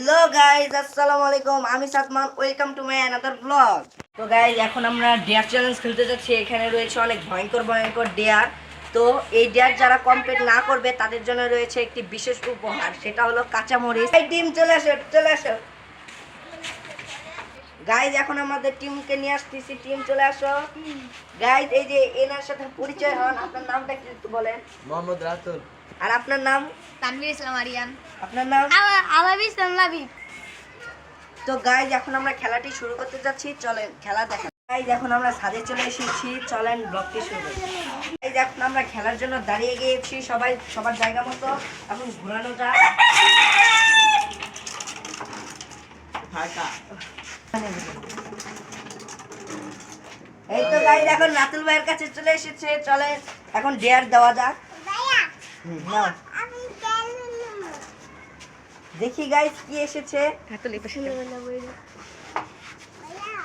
Hello guys, আসসালামু আলাইকুম। আমি Sadman, welcome to my another blog. তো গাইজ, এখন আমরা ডেয়ার চ্যালেঞ্জ খেলতে যাচ্ছি। এখানে রয়েছে অনেক ভয়ঙ্কর ভয়ঙ্কর ডেয়ার। তো এই ডেয়ার যারা কমপ্লিট না করবে তাদের জন্য রয়েছে একটি বিশেষ উপহার, সেটা হলো কাঁচামরিচ। এই টিম চলে আসো, চলে আসো গাইজ। এখন আমাদের টিমকে নিয়ে আসতেছি, টিম চলে আসো গাইজ। এই যে এনার সাথে পরিচয় হন, আপনার নামটা কি একটু বলেন? মোহাম্মদ রাতুল। আর আপনার নাম? তানভীর ইসলাম আরিয়ান। আপনার নাম? আলাবি ইসলাম লাবিব। তো গাইজ, এখন আমরা খেলাটি শুরু করতে যাচ্ছি, চলেন খেলা দেখা। গাইজ, এখন আমরা ছাদে চলে এসেছি, চলেন ব্লগটি শুরু করি। গাইজ, এখন আমরা খেলার জন্য দাঁড়িয়ে গিয়েছি, সবাই সবার জায়গা মতো। এখন ঘোরানো যাক। এই তো গাইজ, এখন রাতুল ভাইয়ের কাছে চলে এসেছে, চলেন এখন ডেয়ার দেওয়া যাক। নাও দেখি গাইজ কি এসেছে।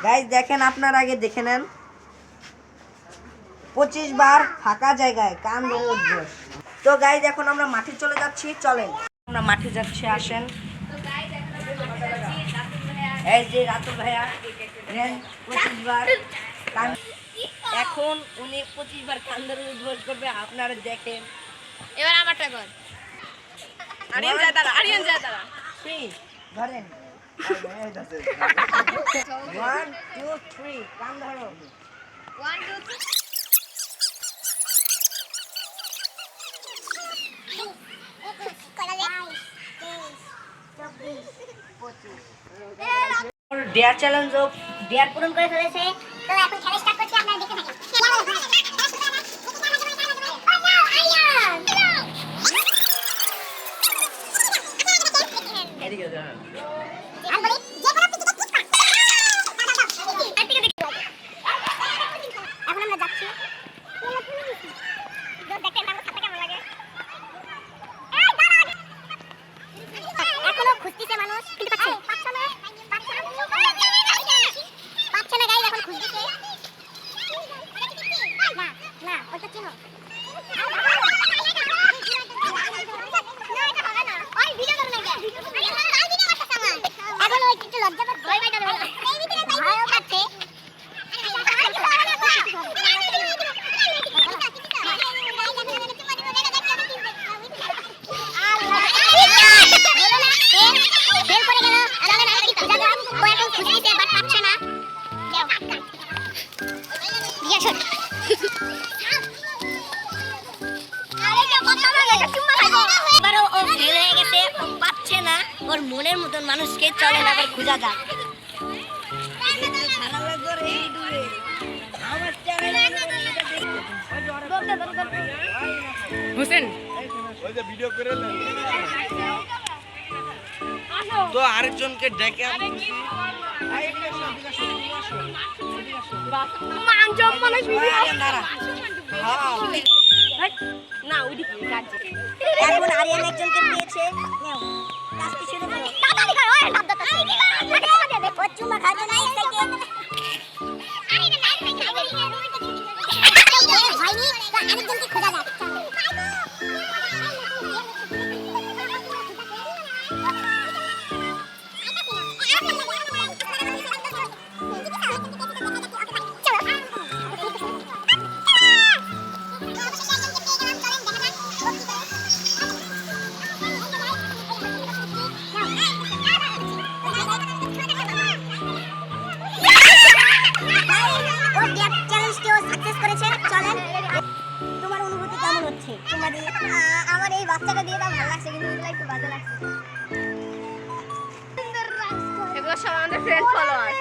গাইজ দেখেন, আপনার আগে দেখে নেন। 25 বার ফাঁকা জায়গায় কান ধরে উঠবো। তো গাইজ, এখন আমরা মাঠে চলে যাচ্ছি, চলেন আমরা মাঠে যাচ্ছি, আসেন। এই যে রাতুল ভাইয়া 25 বার কান, এখন উনি 25 বার কান ধরে উঠবোস করবে, আপনারা দেখেন। এবার আমারটা কর। আরিয়ান যায় তারা 3 ধরেন। 1 2 3 কান ধরো। 1 2 3 ডেয়ার চ্যালেঞ্জ ডেয়ার পূরণ করে ফেলেছে। তো এখন খেলা স্টার্ট করছি, আপনারা দেখতে থাকুন। এদিকে যান। আর বলি যে কোনো এখন আমরা যাচ্ছি। দেখেন আমার খাতা কেমন লাগে। এখনো খুঁজতেছে মানুষ, কিন্তু পাচ্ছে না গাইজ, এখন খুঁজতেছে। না ওটা চিনো। এখন ওই একটু লজ্জা পাচ্ছে, ভয় পাচ্ছে। ওর মনের মতন মানুষকে চলে না, আবার খোঁজা যাক। হোসেন তো আরেকজনকে ডেকে আনছি। না ওইদিকে কাটছে। এখন আরিয়ান একজনকে পেয়েছে। নাও কাজটি শুরু করো। তাড়াতাড়ি করো, ওই শব্দ তো ও চুমা খাচ্ছে না থেকে। আরে না হয়নি, আরেকজনকে খোঁজা যাক। আমার এই বাচ্চাটা দিয়ে তো ভালো লাগছে, কিন্তু এগুলো একটু বাজে লাগছে। এগুলো সব আমাদের ফ্রেন্ড ফলোয়ার।